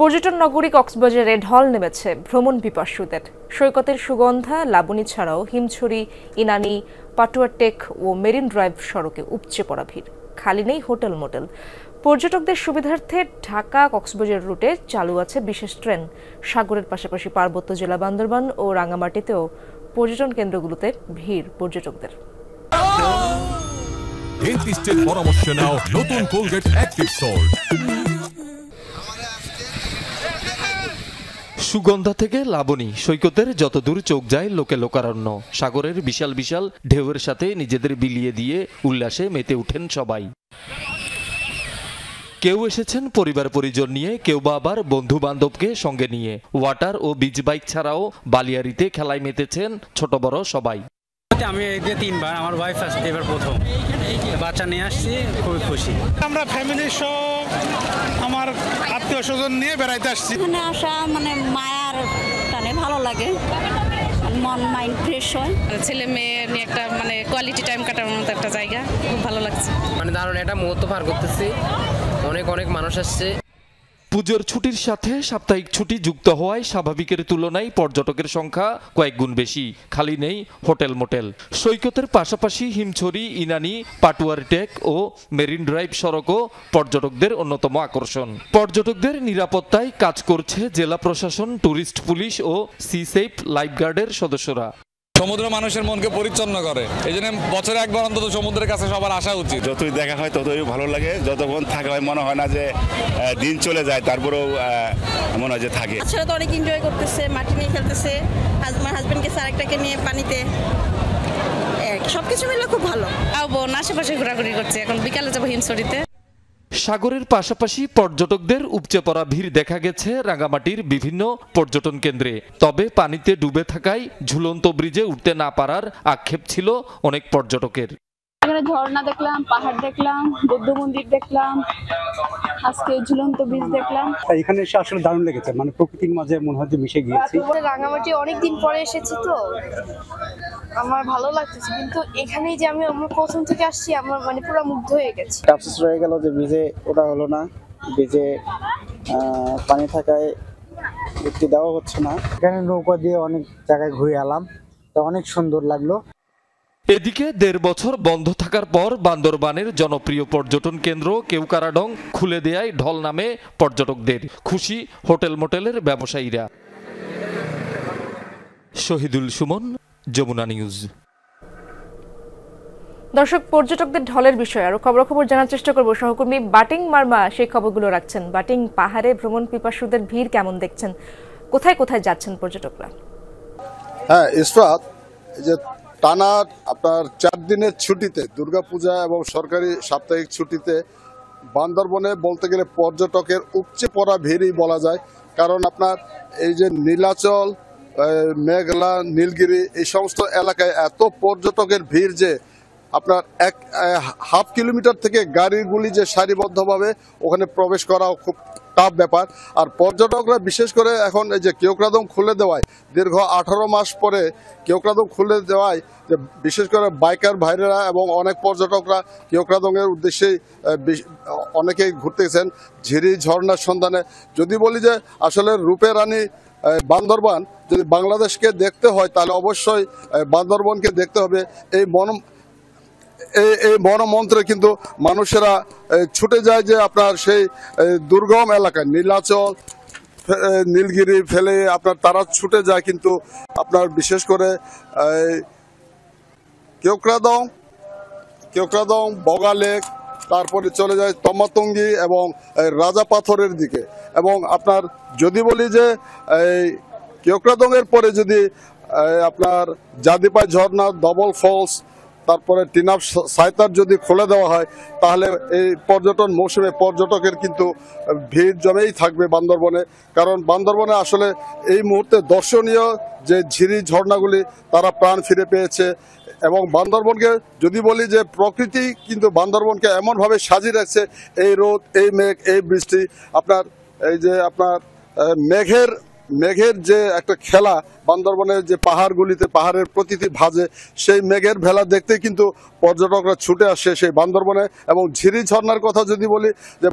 পর্যটন নগরী কক্সবাজারে ঢল নেমেছে ভ্রমণ পিপাসুদের। সৈকতের সুগন্ধা লাবণী ছাড়াও হিমছড়ি, ইনানি, পাটুয়া টেক ও মেরিন ড্রাইভ সড়কে উপচে পড়া ভিড়। খালি নেই হোটেল মোটেল। পর্যটকদের সুবিধার্থে ঢাকা কক্সবাজার রুটে চালু আছে বিশেষ ট্রেন। সাগরের পাশাপাশি পার্বত্য জেলা বান্দরবান ও রাঙামাটিতেও পর্যটন কেন্দ্রগুলোতে ভিড় পর্যটকদের। ডেন্টিস্টের পরামর্শ নাও নতুন কোলগেট অ্যাক্টিভ সল্ট। সুগন্ধা থেকে লাবণী, সৈকতের যতদূর চোখ যায় লোকে লোকারণ্য। সাগরের বিশাল বিশাল ঢেউয়ের সাথে নিজেদের বিলিয়ে দিয়ে উল্লাসে মেতে উঠেন সবাই। কেউ এসেছেন পরিবার পরিজন নিয়ে, কেউ বা আবার বন্ধু বান্ধবকে সঙ্গে নিয়ে। ওয়াটার ও বিচ বাইক ছাড়াও বালিয়াড়িতে খেলায় মেতেছেন ছোট বড় সবাই। আমি এতে তিনবার, আমার ওয়াইফ আসছে এবার প্রথম, বাচ্চা নিয়ে আসছি, খুবই খুশি। আমরা ফ্যামিলি সহ আমার আত্মীয় স্বজন নিয়ে বেড়াইতে আসছি। এখানে আসা মানে মায়ার টানে ভালো লাগে, মন মাইন্ড ফ্রেশ হয়। ছেলে মেয়ে নিয়ে একটা মানে কোয়ালিটি টাইম কাটানোর মতো একটা জায়গা, খুব ভালো লাগছে। মানে দারুণ একটা মুহূর্ত পার করতেছি। অনেক অনেক মানুষ আসছে। পুজোর ছুটির সাথে সাপ্তাহিক ছুটি যুক্ত হওয়ায় স্বাভাবিকের তুলনায় পর্যটকের সংখ্যা কয়েক গুণ বেশি। খালি নেই হোটেল মোটেল। সৈকতের পাশাপাশি হিমছড়ি, ইনানি, পাটুয়ার টেক ও মেরিন ড্রাইভ সড়কও পর্যটকদের অন্যতম আকর্ষণ। পর্যটকদের নিরাপত্তায় কাজ করছে জেলা প্রশাসন, ট্যুরিস্ট পুলিশ ও সি সেফ লাইফগার্ডের সদস্যরা। সমুদ্র মানুষের মনকে পরিচ্ছন্ন করে, এই জন্য বছরে একবার অন্তত সমুদ্রের কাছে সবার আসা উচিত। যতই দেখা হয় ততই ভালো লাগে, যতক্ষণ থাকা হয় মনে হয় না যে দিন চলে যায়, তারপরেও মনে হয় যে থাকে। ছেলে তো অনেক এনজয় করতেছে, মাটি নিয়ে খেলতেছে, আমার হাজবেন্ডকে আরেকটাকে নিয়ে পানিতে, সবকিছু মিলে খুব ভালো। বোন আশেপাশে ঘোরাঘুরি করছে, এখন বিকালে যাবো হিমছড়িতে। সাগরের পাশাপাশি পর্যটকদের উপচে পড়া ভিড় দেখা গেছে রাঙামাটির বিভিন্ন পর্যটন কেন্দ্রে। তবে পানিতে ডুবে থাকায় ঝুলন্ত ব্রিজে উঠতে না পারার আক্ষেপ ছিল অনেক পর্যটকের। এখানে ঝর্ণা দেখলাম, পাহাড় দেখলাম, বৌদ্ধ মন্দির দেখলাম, আজকে ঝুলন্ত ব্রিজ দেখলাম। এখানে এসে আসলে দারুণ লেগেছে, মানে প্রকৃতির মাঝে মনে হয় যে মিশে গিয়েছি। রাঙামাটি অনেকদিন পরে এসেছি তো আমার ভালো লাগতেছে, কিন্তু এখানেই যে আমরা প্রথম থেকে আসছি, আমার মানে পুরো মুগ্ধ হয়ে গেছি। আফসোস রয়ে গেল যে ব্রিজে ওটা হলো না, ব্রিজে পানি থাকায় উঠতে দেওয়া হচ্ছে না। এখানে নৌকা দিয়ে অনেক জায়গায় ঘুরে এলাম, তো অনেক সুন্দর লাগলো। এদিকে 1.5 বছর বন্ধ থাকার পর বান্দরবানের জনপ্রিয় পর্যটন কেন্দ্র কেওক্রাডং খুলে দেয়ায় ঢল নামে পর্যটকদের। খুশি হোটেল মোটেলের ব্যবসায়ীরা। শহীদুল সুমন, যমুনা নিউজ। দর্শক, পর্যটকদের ঢলের বিষয়ে আরো খবর জানার চেষ্টা করব। সহকর্মী বাটিং মার্মা সেই খবরগুলো রাখছেন। বাটিং, পাহাড়ে ভ্রমণ পিপাসুদের ভিড় কেমন দেখছেন? কোথায় কোথায় যাচ্ছেন পর্যটকরা? হ্যাঁ ইসরাত, এই যে টানা আপনার 4 দিনের ছুটিতে, দুর্গাপূজা এবং সরকারি সাপ্তাহিক ছুটিতে বান্দরবনে বলতে গেলে পর্যটকের উপচে পড়া ভিড়ই বলা যায়। কারণ আপনার এই যে নীলাচল, মেঘলা, নীলগিরি এই সমস্ত এলাকায় এত পর্যটকের ভিড় যে আপনার হাফ কিলোমিটার থেকে গাড়িগুলি যে সারিবদ্ধভাবে ওখানে প্রবেশ করা খুব টাফ ব্যাপার। আর পর্যটকরা বিশেষ করে এখন এই যে কেওক্রাদং খুলে দেওয়ায়, দীর্ঘ 18 মাস পরে কেওক্রাদং খুলে দেওয়ায় যে বিশেষ করে বাইকার ভাইরা এবং অনেক পর্যটকরা কেওক্রাদংয়ের উদ্দেশ্যেই অনেকেই ঘুরতেছেন ঝিরি ঝর্ণার সন্ধানে। যদি বলি যে আসলে রূপে রানী বান্দরবান যদি বাংলাদেশকে দেখতে হয় তাহলে অবশ্যই বান্দরবনকে দেখতে হবে। এই মনমন্ত্রে কিন্তু মানুষেরা ছুটে যায় যে আপনার সেই দুর্গম এলাকায় নীলাচল, নীলগিরি ফেলে আপনার তারা ছুটে যায়, কিন্তু আপনার বিশেষ করে কেওক্রাদং, বগালেক, তারপরে চলে যায় তমাতঙ্গি এবং রাজা পাথরের দিকে। এবং আপনার যদি বলি যে এই কেওক্রাদংয়ের পরে যদি আপনার জাদিপাই ঝর্ণা, ডবল ফলস, তারপরে টিনাফ সাইতার যদি খুলে দেওয়া হয় তাহলে এই পর্যটন মৌসুমে পর্যটকের কিন্তু ভিড় জমেই থাকবে বান্দরবনে। কারণ বান্দরবনে আসলে এই মুহূর্তে দর্শনীয় যে ঝিরি ঝর্ণাগুলি তারা প্রাণ ফিরে পেয়েছে। এবং বান্দরবনকে যদি বলি যে প্রকৃতি কিন্তু বান্দরবনকে এমনভাবে সাজিয়ে রাখছে, এই রোদ, এই মেঘ, এই বৃষ্টি, আপনার এই যে আপনার মেঘের যে একটা খেলা বান্দরবনের যে পাহাড়গুলিতে, পাহাড়ের প্রতিটি ভাঁজে সেই মেঘের ভেলা দেখতে কিন্তু পর্যটকরা ছুটে আসে সেই বান্দরবনে। এবং ঝিরি ঝর্ণার কথা যদি বলি যে